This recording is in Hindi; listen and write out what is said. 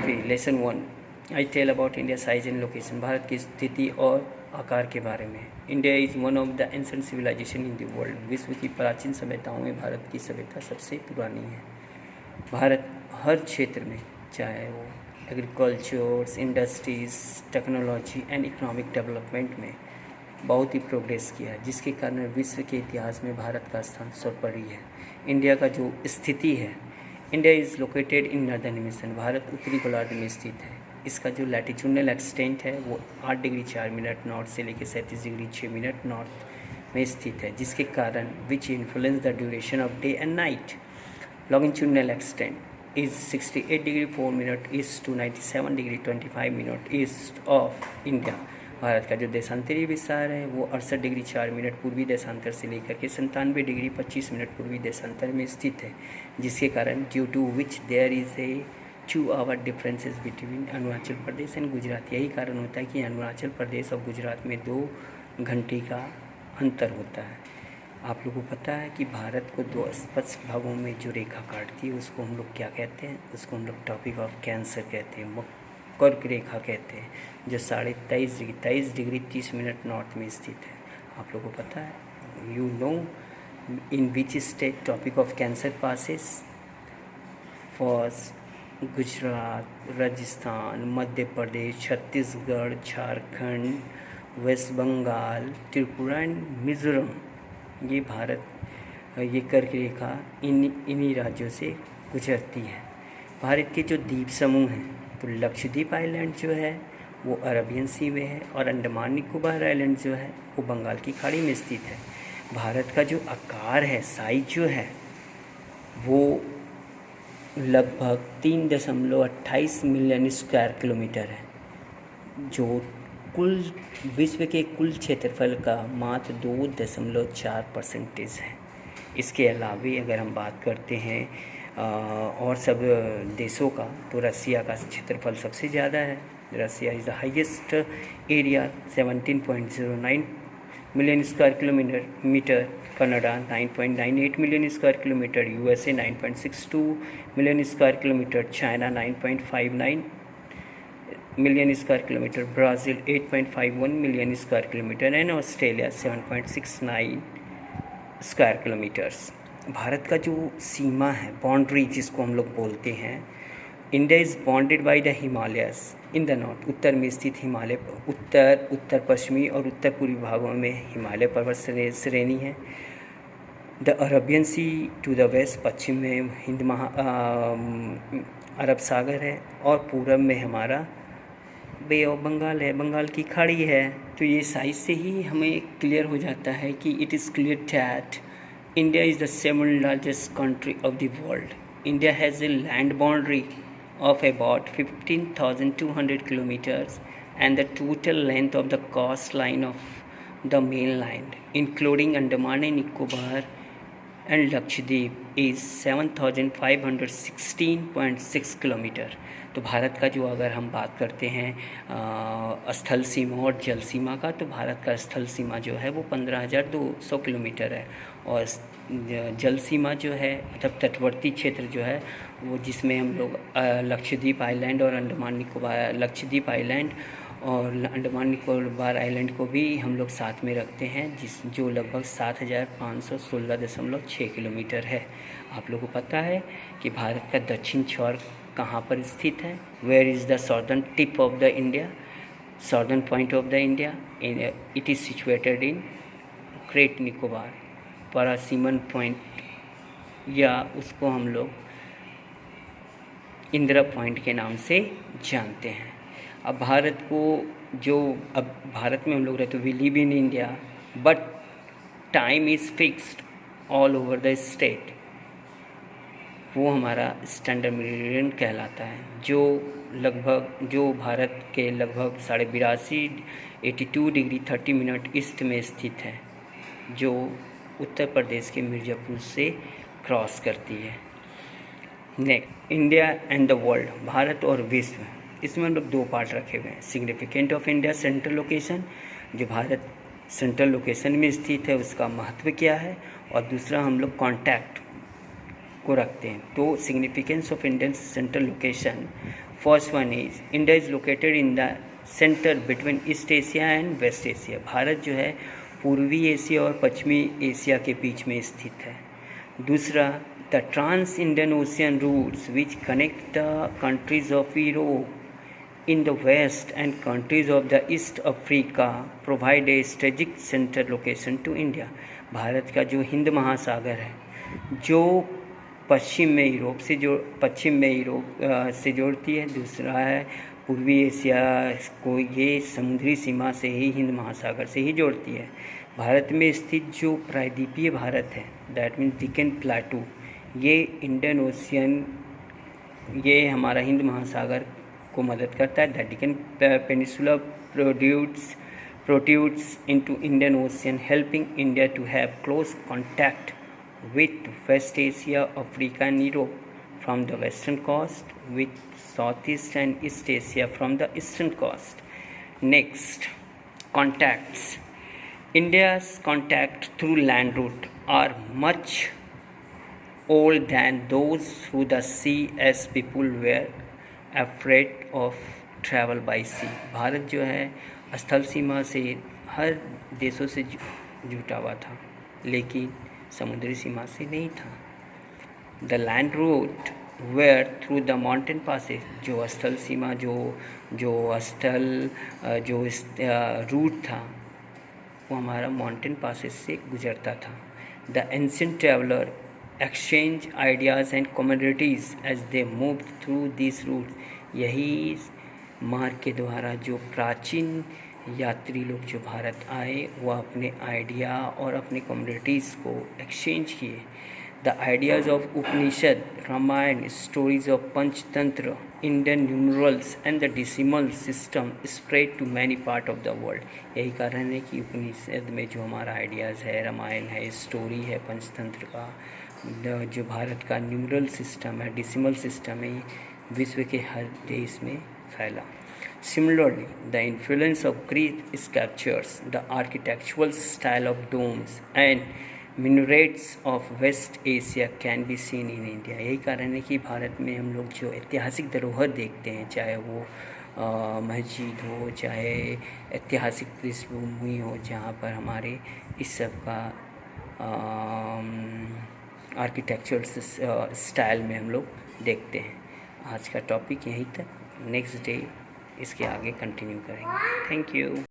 Geography lesson 1 I tell about India size and location. भारत की स्थिति और आकार के बारे में। India is one of the ancient civilization in the world. विश्व की प्राचीन सभ्यताओं में भारत की सभ्यता सबसे पुरानी है। भारत हर क्षेत्र में, चाहे वो agricultures, industries, technology and economic development में बहुत ही प्रोग्रेस किया है, जिसके कारण विश्व के इतिहास में भारत का स्थान सर्वोपरि है। इंडिया का जो स्थिति है, India is located in northern hemisphere. Bharat उत्तरी गोलार्ध में स्थित है। इसका जो लैटिट्यूडनल एक्सटेंट है वो 8 डिग्री 4 मिनट नॉर्थ से लेकर 37 डिग्री 6 मिनट नॉर्थ में स्थित है, जिसके कारण which influence the duration of day and night. Longitudinal extent is 68 degree 4 minute east to 97 degree 25 minute east of India. भारत का जो देशांतरीय विस्तार है वो 68 डिग्री 4 मिनट पूर्वी देशांतर से लेकर के 97 डिग्री 25 मिनट पूर्वी देशांतर में स्थित है, जिसके कारण due to which there is a 2 hour differences between Arunachal Pradesh and Gujarat. यही कारण होता है कि अरुणाचल प्रदेश और गुजरात में 2 घंटे का अंतर होता है। आप लोगों को पता है कि भारत को 2 स्पष्ट भागों में जो रेखा काटती है उसको हम लोग क्या कहते हैं? उसको हम लोग टॉपिक ऑफ कैंसर कहते हैं, कर्क रेखा कहते हैं, जो 23 डिग्री 30 मिनट नॉर्थ में स्थित है। आप लोगों को पता है? You know in which state tropic of cancer passes? First Gujarat, Rajasthan, Madhya Pradesh, Chhattisgarh, Jharkhand, west Bengal, Tripura and Mizoram. ये ये कर्क रेखा इन्हीं राज्यों से गुजरती है। भारत के जो द्वीप समूह हैं, तो लक्षद्वीप आइलैंड जो है वो अरबियन सी में है, और अंडमान निकोबार आइलैंड जो है वो बंगाल की खाड़ी में स्थित है। भारत का जो आकार है, साइज जो है, वो लगभग 3.28 मिलियन स्क्वायर किलोमीटर है, जो कुल विश्व के कुल क्षेत्रफल का मात्र 2.4% है। इसके अलावा अगर हम बात करते हैं और सब देशों का, तो रसिया का क्षेत्रफल सबसे ज़्यादा है। Russia is the highest area 17.09 million square kilometre. Canada 9.98 million square kilometre. USA 9.62 million square kilometre. China 9.59 million square kilometre. Brazil 8.51 million square kilometre and Australia 7.69 square kilometres. Bharat का जो सीमा है, बाउंड्री जिसको हम लोग बोलते हैं, India is bounded by the Himalayas in the north. उत्तर में स्थित हिमालय, उत्तर पश्चिमी और उत्तर पूर्वी भागों में हिमालय पर्वत श्रेणी है। The Arabian Sea to the west, पश्चिम में अरब सागर है, और पूरब में हमारा बे ऑफ बंगाल है, बंगाल की खाड़ी है। तो ये साइज से ही हमें क्लियर हो जाता है कि it is clear that India is the 7th largest country of the world. India has a land boundary of about 15,200 kilometers, and the total length of the coastline of the mainland, including Andaman and Nicobar and Lakshadweep, is 7,516.6 kilometre. तो भारत का जो अगर हम बात करते हैं स्थल सीमा और जल सीमा का, तो भारत का स्थल सीमा जो है वो 15,200 किलोमीटर है, और जल सीमा जो है मतलब तटवर्ती क्षेत्र जो है वो, जिसमें हम लोग लक्षद्वीप आइलैंड और अंडमान निकोबार, लक्षद्वीप आइलैंड और अंडमान निकोबार आइलैंड को भी हम लोग साथ में रखते हैं, जो लगभग 7,516.6 किलोमीटर है। आप लोगों को पता है कि भारत का दक्षिण छोर कहाँ पर स्थित है? Where is the southern tip of the India, southern point of the India? It is situated in Great Nicobar, परासिमन पॉइंट, या उसको हम लोग इंदिरा पॉइंट के नाम से जानते हैं। अब भारत में हम लोग रहते, we live in India, but time is fixed all over the state. वो हमारा स्टैंडर्ड मेरिडियन कहलाता है, जो भारत के लगभग 82 डिग्री 30 मिनट ईस्ट में स्थित है, जो उत्तर प्रदेश के मिर्ज़ापुर से क्रॉस करती है। Next, India and the world, Bharat और विश्व। इसमें हम लोग 2 पार्ट रखे हुए हैं। Significant of India central location, जो भारत सेंट्रल लोकेशन में स्थित है उसका महत्व क्या है, और दूसरा हम लोग कॉन्टैक्ट को रखते हैं। तो significance of Indian central location, first one is India is located in the center between East Asia and West Asia. भारत जो है पूर्वी एशिया और पश्चिमी एशिया के बीच में स्थित है। दूसरा, the trans Indian Ocean routes which connect the countries of Europe in the west and countries of the East Africa provide a strategic center location to India। Bharat का जो हिंद महासागर है जो पश्चिम में यूरोप से जोड़ती है। दूसरा है पूर्वी एशिया को ये समुद्री सीमा से ही हिंद महासागर से ही जोड़ती है। भारत में स्थित जो प्रायद्वीपीय भारत है दैट मीन्स डिकन प्लाटू, ये इंडियन ओशियन, ये हमारा हिंद महासागर को मदद करता है। The Deccan peninsula protrudes into Indian Ocean helping India to have close contact with West Asia, Africa and Europe from the western coast, with Southeast and East Asia from the eastern coast. Next, contacts. India's contact through land route are much old than those through the sea, as people were afraid of travel by sea। Bharat जो है स्थल सीमा से हर देशों से जुटा हुआ था लेकिन समुद्री सीमा से नहीं था। The land route were through the mountain passes, जो स्थल सीमा जो रूट था वो हमारा माउंटेन पासेज से गुजरता था। The ancient traveller exchange ideas and communities as they move through this route. यही मार्ग के द्वारा जो प्राचीन यात्री लोग जो भारत आए वो अपने आइडिया और अपने कम्युनिटीज़ को एक्सचेंज किए। The ideas of Upanishad, Ramayana, stories of Panchatantra, Indian numerals and the decimal system spread to many part of the world. यही कारण है कि उपनिषद में जो हमारा आइडियाज़ है, रामायण है, स्टोरी है पंचतंत्र का, जो भारत का न्यूमरल सिस्टम है, डेसिमल सिस्टम है, विश्व के हर देश में फैला। Similarly, the influence of Greek sculptures, the architectural style of domes and minarets of West Asia can be seen in India। यही कारण है कि भारत में हम लोग जो ऐतिहासिक धरोहर देखते हैं, चाहे वो मस्जिद हो, चाहे ऐतिहासिक पृष्ठभूमि हो, जहाँ पर हमारे इस सब का आर्किटेक्चरल स्टाइल में हम लोग देखते हैं। आज का टॉपिक यहीं तक, नेक्स्ट डे इसके आगे कंटिन्यू करेंगे। Thank you.